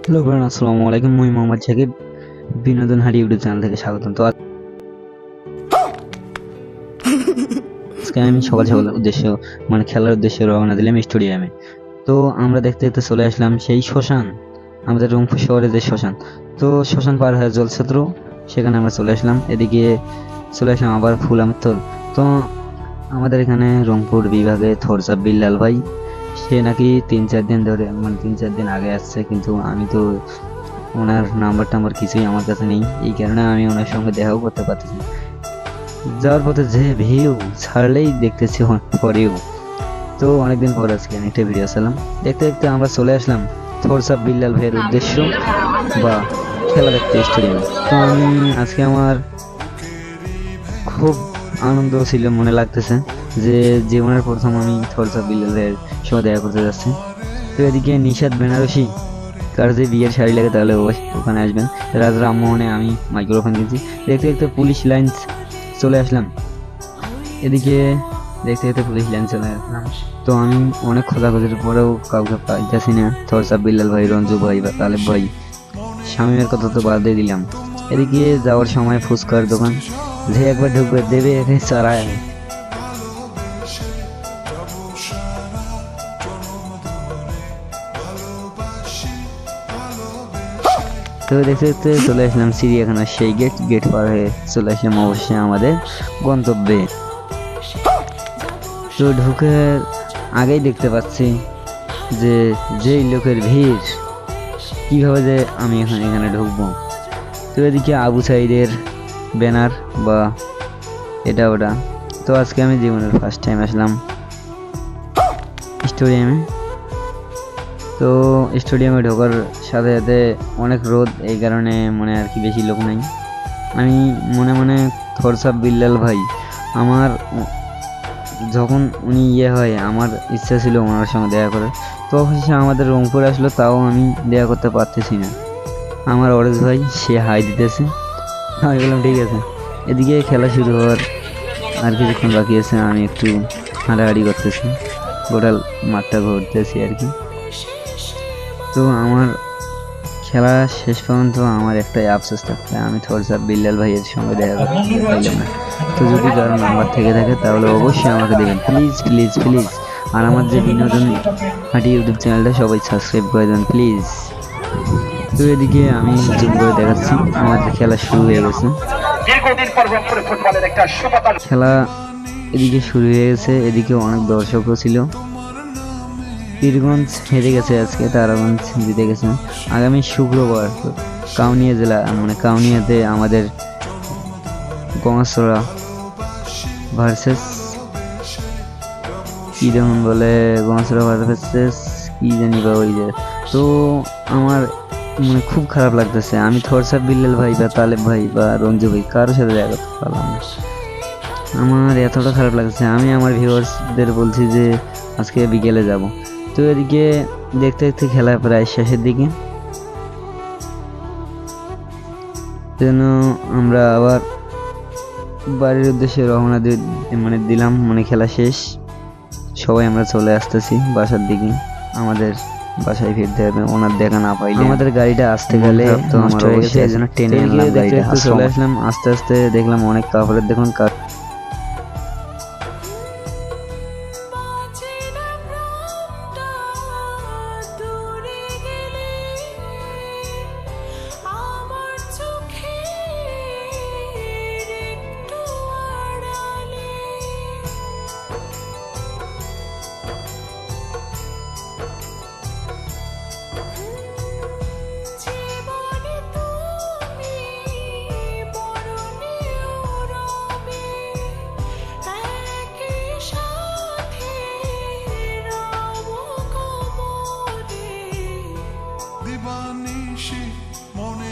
Hello friend, আসসালামু আলাইকুম। মুই মোহাম্মদ সাকিব, বিনোদন হারি ইউটিউব চ্যানেল থেকে স্বাগতম। তো আজকে আমি সকাল সকাল উদ্দেশ্য খেলার উদ্দেশ্যে রওনা দিলাম স্টেডিয়ামে। তো আমরা দেখতে দেখতে চলে আসলাম সেই শ্মশান, আমাদের রংপুর শহরে যে শ্মশান। তো শ্মশান পার হয়ে জলছত্র, সেখানে আমরা চলে আসলাম। এদিকে চলে আসলাম আবার ফুলামতল। তো আমাদের এখানে রংপুর বিভাগে থরসাব বিল্লাল ভাই, সে নাকি 3-4 দিন ধরে 3-4 দিন আগে আসছে, কিন্তু আমি তো ওনার নাম্বার টাম্বার কিছুই আমার কাছে নেই, এই কারণে আমি ওনার সঙ্গে দেখাও করতে পারতেছি না। যাওয়ার পথে যে ভিউ ছাড়লেই দেখতেছি পরেও। তো অনেকদিন পর আজকে আমি একটা ভিডিও চালাম, দেখতে দেখতে আমরা চলে আসলাম থরসাব বিল্লাল ভাইয়ের উদ্দেশ্য বা খেলা দেখতে স্টেডিয়ামে। তো আমি আজকে আমার খুব আনন্দ ছিল, মনে লাগতেছে যে জীবনের প্রথম আমি থরসাব বিল্লাল ভাইয়ের সঙ্গে দেখা করতে যাচ্ছি। তো এদিকে নিশাদ বেনারসি, কার যে বিয়ের শাড়ি লাগে তাহলে ওখানে আসবেন। রাজ রামমোহনে আমি মাইক্রোফোন কিনছি। দেখতে দেখতে পুলিশ লাইন চলে আসলাম। এদিকে দেখতে দেখতে পুলিশ লাইন চলে আসলাম। তো আমি অনেক খোঁজাখুঁজির পরেও কাউকে পাইতেছি না, থরসাব বিল্লাল ভাই, রঞ্জু ভাই বা তালেব ভাই। শামীমের কথা তো বাদই দিলাম। এদিকে যাওয়ার সময় ফুচকার দোকান, যে একবার ঢুকবে দেবে একে চড়ায়। তো দেখতে দেখতে চলে আসলাম চিড়িয়াখানার সেই গেট পার হয়ে চলে আসলাম অবশ্যই আমাদের গন্তব্যে। তো ঢুকে আগেই দেখতে পাচ্ছি যে যেই লোকের ভিড়, কিভাবে যে আমি এখানে ঢুকবো। তো এদিকে আবু সাইদের ব্যানার বা এটা ওটা। তো আজকে আমি জীবনের ফার্স্ট টাইম আসলাম স্টেডিয়ামে। তো স্টেডিয়ামে ঢোকার সাথে সাথে অনেক রোদ, এই কারণে মনে আর কি বেশি লোক নাই। আমি মনে মনে থরসাব বিল্লাল ভাই, আমার যখন উনি হয় আমার ইচ্ছা ছিল ওনার সঙ্গে দেখা করার। তো অবশেষে আমাদের রংপুর আসলো, তাও আমি দেখা করতে পারতেছি না। আমার অরেজ ভাই সে হাই দিতেছে, আমি বললাম ঠিক আছে। এদিকে খেলা শুরু হওয়ার আর কিছুক্ষণ বাকি আছে, আমি একটু হাঁটাহাঁটি করতেছি, গোটা মাঠটা ঘুরতেছি আর কি। তো আমার খেলা শেষ পর্যন্ত আমার একটাই আফসোস থাকবে, আমি থরসাব বিল্লাল ভাইয়ের সঙ্গে দেখা করতে পাইলাম না। তো যদি কারো নাম্বার থেকে থাকে তাহলে অবশ্যই আমাকে দেবেন, প্লিজ প্লিজ প্লিজ। আর আমার যে বিনোদন হাঁটি ইউটিউব চ্যানেলটা সবাই সাবস্ক্রাইব করে দেবেন প্লিজ। তো এদিকে আমি জুম করে দেখাচ্ছি, আমাদের খেলা শুরু হয়ে গেছে। খেলা এদিকে শুরু হয়ে গেছে, এদিকে অনেক দর্শকও ছিল। পীরগঞ্জ হেরে গেছে আজকে, তারাগঞ্জ জিতে গেছে। আগামী শুক্রবার কাউনিয়া জেলা কাউনিয়াতে আমাদের গঙ্গাচড়া ভার্সেস কি যেমন বলে, গঙ্গাচড়া ভার্সেস কি জানি বা ওই যে। তো আমার খুব খারাপ লাগতেছে, আমি থরসাব বিল্লাল ভাই বা তালেব ভাই বা রঞ্জু ভাই কারোর সাথে দেখা করতে পারলাম না। আমার এতটা খারাপ লাগছে, আমি আমার ভিউয়ার্সদের বলছি যে আজকে বিকেলে যাব। তো এদিকে দেখতে দেখতে খেলা প্রায় শেষের দিকে, যেন আমরা আবার বাড়ির উদ্দেশ্যে রওনা দিলাম। খেলা শেষ, সবাই আমরা চলে আসতেছি বাসার দিকে। আমাদের বাসায় ফিরতে হবে, ওনার দেখা না পাইলে আমাদের গাড়িটা আসতে গেলে তো নষ্ট হয়ে গেছে, এই জন্য টেনে আনলাম গাড়িটা। চলে আসলাম, আস্তে আস্তে দেখলাম অনেক কাপড়ের দেখুন। দিবানিশি মনে